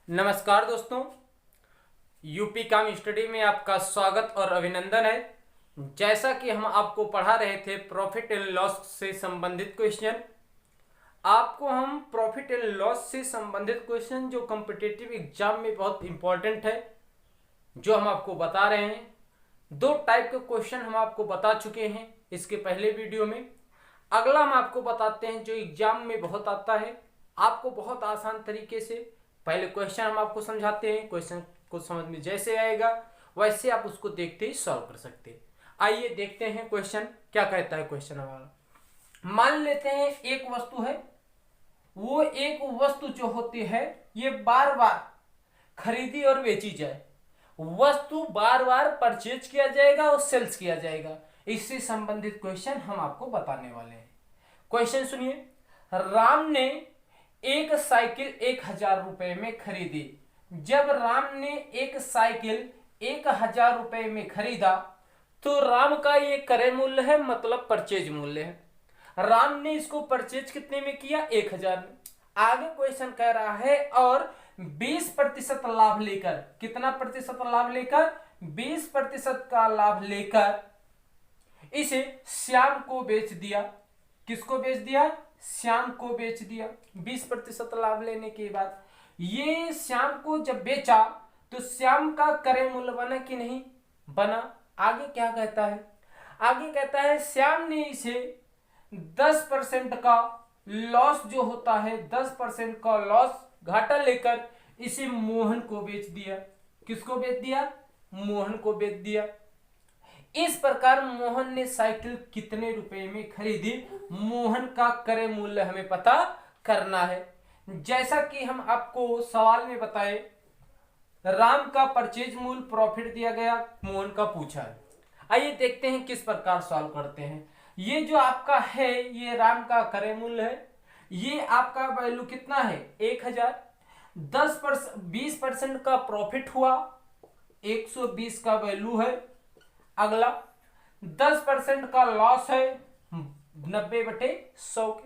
नमस्कार दोस्तों, यूपी काम स्टडी में आपका स्वागत और अभिनंदन है। जैसा कि हम आपको पढ़ा रहे थे प्रॉफिट एंड लॉस से संबंधित क्वेश्चन, आपको हम प्रॉफिट एंड लॉस से संबंधित क्वेश्चन जो कॉम्पिटिटिव एग्जाम में बहुत इंपॉर्टेंट है, जो हम आपको बता रहे हैं। दो टाइप के क्वेश्चन हम आपको बता चुके हैं इसके पहले वीडियो में। अगला हम आपको बताते हैं जो एग्जाम में बहुत आता है, आपको बहुत आसान तरीके से। पहले क्वेश्चन हम आपको समझाते हैं, क्वेश्चन को समझ में जैसे आएगा वैसे आप उसको देखते ही सॉल्व कर सकते हैं। आइए देखते हैं क्वेश्चन क्या कहता है। क्वेश्चन हमारा, मान लेते हैं एक वस्तु है, वो एक वस्तु जो होती है ये बार बार खरीदी और बेची जाए। वस्तु बार बार परचेज किया जाएगा और सेल्स किया जाएगा। इससे संबंधित क्वेश्चन हम आपको बताने वाले हैं। क्वेश्चन सुनिए। राम ने एक साइकिल 1000 रुपए में खरीदी। जब राम ने एक साइकिल 1000 रुपए में खरीदा तो राम का ये क्रय मूल्य है, मतलब परचेज मूल्य है। राम ने इसको परचेज कितने में किया? 1000 में। आगे क्वेश्चन कह रहा है और 20% लाभ लेकर, कितना प्रतिशत लाभ लेकर? 20% का लाभ लेकर इसे श्याम को बेच दिया। किसको बेच दिया? श्याम को बेच दिया। 20% लाभ लेने के बाद ये श्याम को जब बेचा तो श्याम का क्रय मूल्य बना कि नहीं बना? आगे क्या कहता है? आगे कहता है श्याम ने इसे 10% का लॉस जो होता है, 10% का लॉस घाटा लेकर इसे मोहन को बेच दिया। किसको बेच दिया? मोहन को बेच दिया। इस प्रकार मोहन ने साइकिल कितने रुपए में खरीदी? मोहन का क्रय मूल्य हमें पता करना है। जैसा कि हम आपको सवाल में बताए, राम का परचेज मूल्य प्रॉफिट दिया गया, मोहन का पूछा है। आइए देखते हैं किस प्रकार सॉल्व करते हैं। ये जो आपका है ये राम का क्रय मूल्य है। ये आपका वैल्यू कितना है? 1000। 20% का प्रॉफिट हुआ, 120 का वैल्यू है। अगला 10% का लॉस है, 90/100 के।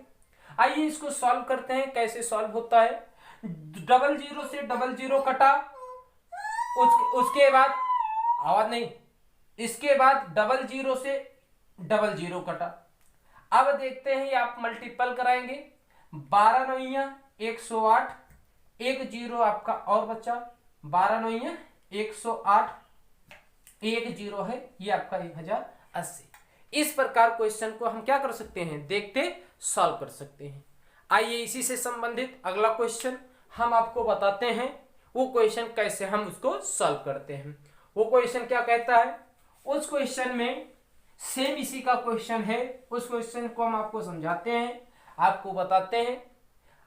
आइए इसको सॉल्व करते हैं। कैसे सॉल्व होता है? 00 से 00 कटा, उसके बाद आवाज नहीं, इसके बाद 00 से 00 कटा। अब देखते हैं ये आप मल्टीपल कराएंगे। 12 9 108, एक जीरो आपका और बचा। 12 9 108, एक जीरो है, ये आपका 1080। इस प्रकार क्वेश्चन को हम क्या कर सकते हैं? देखते सॉल्व कर सकते हैं। आइए इसी से संबंधित अगला क्वेश्चन हम आपको बताते हैं, वो क्वेश्चन कैसे हम उसको सॉल्व करते हैं। वो क्वेश्चन क्या कहता है? उस क्वेश्चन में सेम इसी का क्वेश्चन है। उस क्वेश्चन को हम आपको समझाते हैं, आपको बताते हैं।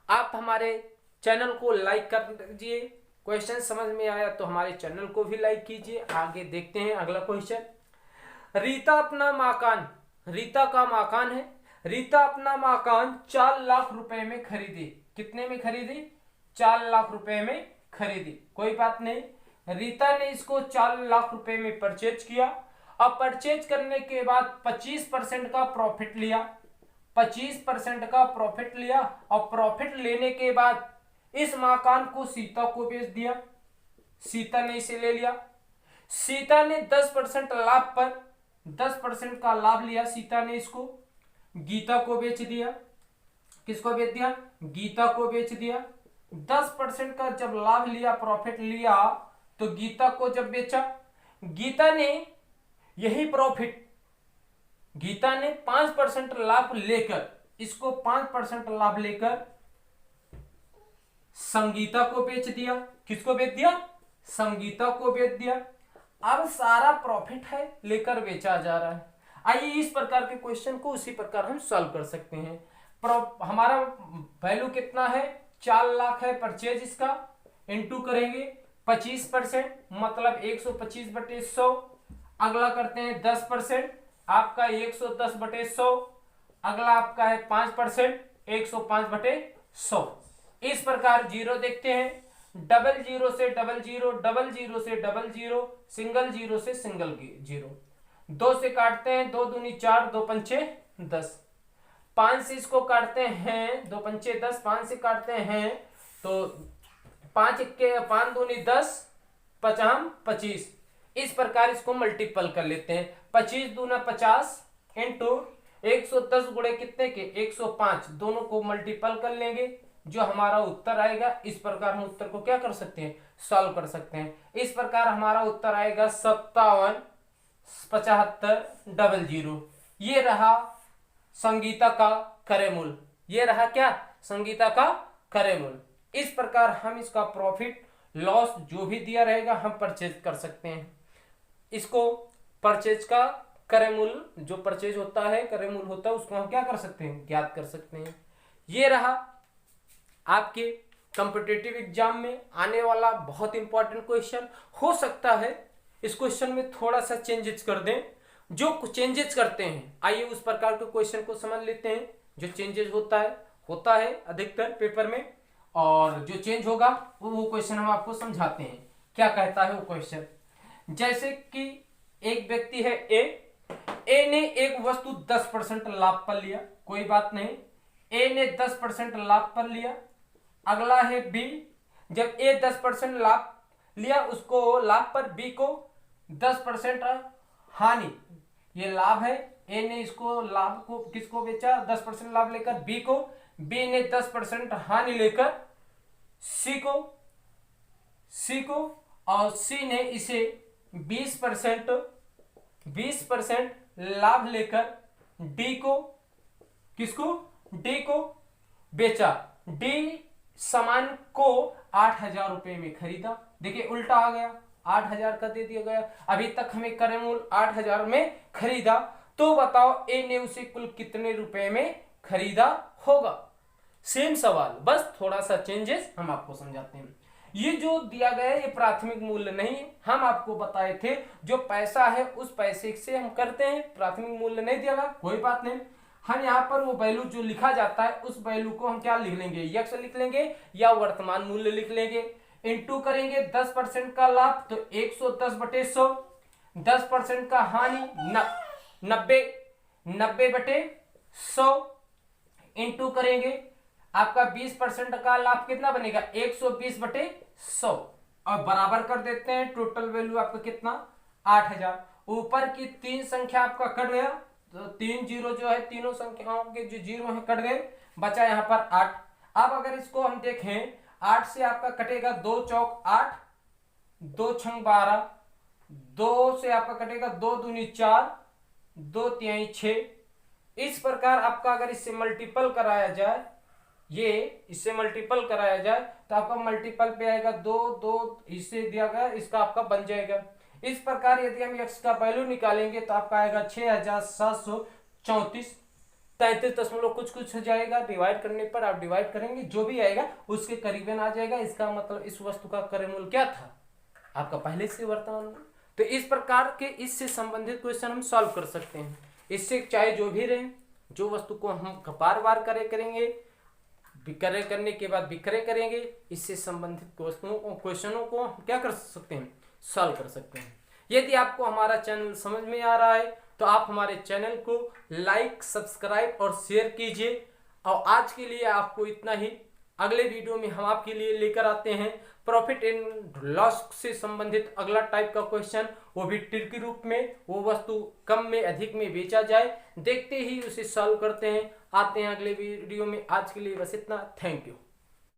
आप हमारे चैनल को लाइक कर दीजिए। क्वेश्चन समझ में आया तो हमारे चैनल को भी लाइक कीजिए। आगे देखते हैं अगला क्वेश्चन। रीता अपना मकान, रीता का मकान है, रीता अपना मकान 4 लाख रुपए में खरीदी। कितने में खरीदी? 4 लाख रुपए में खरीदी। कोई बात नहीं, रीता ने इसको 4 लाख रुपए में परचेज किया। अब परचेज करने के बाद 25% का प्रॉफिट लिया। 25% का प्रॉफिट लिया और प्रॉफिट लेने के बाद इस मकान को सीता को बेच दिया। सीता ने इसे ले लिया। सीता ने 10% लाभ पर 10% का लाभ लिया। सीता ने इसको गीता को बेच दिया। किसको बेच दिया? गीता को बेच दिया। 10% का जब लाभ लिया, प्रॉफिट लिया, तो गीता को जब बेचा, गीता ने यही प्रॉफिट, गीता ने 5% लाभ लेकर, इसको 5% लाभ लेकर संगीता को बेच दिया। किसको बेच दिया? संगीता को बेच दिया। अब सारा प्रॉफिट है लेकर बेचा जा रहा है। आइए इस प्रकार के क्वेश्चन को उसी प्रकार हम सॉल्व कर सकते हैं। हमारा वैल्यू कितना है? 4 लाख है परचेज इसका, इनटू करेंगे 25%, मतलब 125/100। अगला करते हैं 10%, आपका 110/100। अगला आपका है 5%, 105/100। इस प्रकार जीरो देखते हैं। 00 से 00, 00 से 00, सिंगल जीरो से सिंगल जीरो। 2 से काटते हैं, 2 दूनी 4, 2 पंचे 10। 5 से इसको काटते हैं, 2 पंचे 10, 5 से काटते हैं तो 5 इक्के 5 दूनी 10, 5 25, इस प्रकार इसको मल्टीपल कर लेते हैं। 25 दूना 50 इंटू 110 गुणे कितने के 105, दोनों को मल्टीपल कर लेंगे, जो हमारा उत्तर आएगा इस प्रकार हम उत्तर को क्या कर सकते हैं, सॉल्व कर सकते हैं। इस प्रकार हमारा उत्तर आएगा 57,75,00। ये रहा संगीता का करेमूल, ये रहा क्या, संगीता का करेमूल। इस प्रकार हम इसका प्रॉफिट लॉस जो भी दिया रहेगा हम परचेज कर सकते हैं। इसको परचेज का करेमूल, जो परचेज होता है करेमूल होता है, उसको हम क्या कर सकते हैं, ज्ञात कर सकते हैं। ये रहा आपके कॉम्पिटिटिव एग्जाम में आने वाला बहुत इंपॉर्टेंट क्वेश्चन। हो सकता है इस क्वेश्चन में थोड़ा सा चेंजेस कर दें, जो चेंजेस करते हैं आइए उस प्रकार के क्वेश्चन को समझ लेते हैं। जो चेंजेस होता है अधिकतर पेपर में, और जो चेंज होगा वो क्वेश्चन हम आपको समझाते हैं। क्या कहता है वो क्वेश्चन, जैसे कि एक व्यक्ति है ए ने एक वस्तु 10% लाभ पर लिया, कोई बात नहीं, ए ने 10% लाभ पर लिया। अगला है बी, जब ए 10% लाभ लिया, उसको लाभ पर बी को 10% हानि, ये लाभ है, ए ने इसको लाभ को किसको बेचा 10% लाभ लेकर बी को, बी ने 10% हानि लेकर सी को, और सी ने इसे 20% लाभ लेकर डी को, किसको, डी को बेचा। डी सामान को 8,000 रुपए में खरीदा, देखिए उल्टा आ गया, 8,000 का दे दिया गया। अभी तक हमें करेमूल 8,000 में खरीदा, तो बताओ ए ने उसे कुल कितने रुपए में खरीदा होगा। सेम सवाल, बस थोड़ा सा चेंजेस हम आपको समझाते हैं। ये जो दिया गया है ये प्राथमिक मूल्य नहीं है, हम आपको बताए थे जो पैसा है उस पैसे से हम करते हैं, प्राथमिक मूल्य नहीं दिया गया, कोई बात नहीं। हम यहाँ पर वो वैल्यू जो लिखा जाता है उस वैल्यू को हम क्या लिख लेंगे, यक्ष लिख लेंगे या वर्तमान मूल्य लिख लेंगे। इंटू करेंगे 10% का लाभ तो 110/100, 10% का हानि 90/100, इंटू करेंगे आपका 20% का लाभ कितना बनेगा 120/100, और बराबर कर देते हैं। टोटल वैल्यू आपका कितना 8,000। ऊपर की 3 संख्या आपका कट गया, तो 3 जीरो जो है तीनों संख्याओं के जो जीरो है कट गए, बचा यहाँ पर 8। अब अगर इसको हम देखें 8 से आपका कटेगा 2 चौक 8, 2 छंग 12, 2 से आपका कटेगा 2 दूनी 4, 2 तिहाई 6। इस प्रकार आपका अगर इससे मल्टीपल कराया जाए, ये इससे मल्टीपल कराया जाए तो आपका मल्टीपल पे आएगा 2 इससे दिया गया, इसका आपका बन जाएगा। इस प्रकार यदि हम x का वैल्यू निकालेंगे तो आपका आएगा 6,734, 33 कुछ हो जाएगा। डिवाइड करने पर आप डिवाइड करेंगे जो भी आएगा उसके करीबन आ जाएगा। इसका मतलब इस वस्तु का क्रयमूल्य क्या था आपका पहले से वर्तमान मूल्य। तो इस प्रकार के इससे संबंधित क्वेश्चन हम सॉल्व कर सकते हैं। इससे चाहे जो भी रहे, जो वस्तु को हम बार बार करेंगे, विक्रय करने के बाद विक्रय करेंगे, इससे संबंधित क्वेश्चनों को हम क्या कर सकते हैं, सॉल्व कर सकते हैं। यदि आपको हमारा चैनल समझ में आ रहा है तो आप हमारे चैनल को लाइक, सब्सक्राइब और शेयर कीजिए। और आज के लिए आपको इतना ही। अगले वीडियो में हम आपके लिए लेकर आते हैं प्रॉफिट एंड लॉस से संबंधित अगला टाइप का क्वेश्चन, वो भी ट्रिक के रूप में। वो वस्तु कम में अधिक में बेचा जाए, देखते ही उसे सॉल्व करते हैं। आते हैं अगले वीडियो में। आज के लिए बस इतना। Thank you.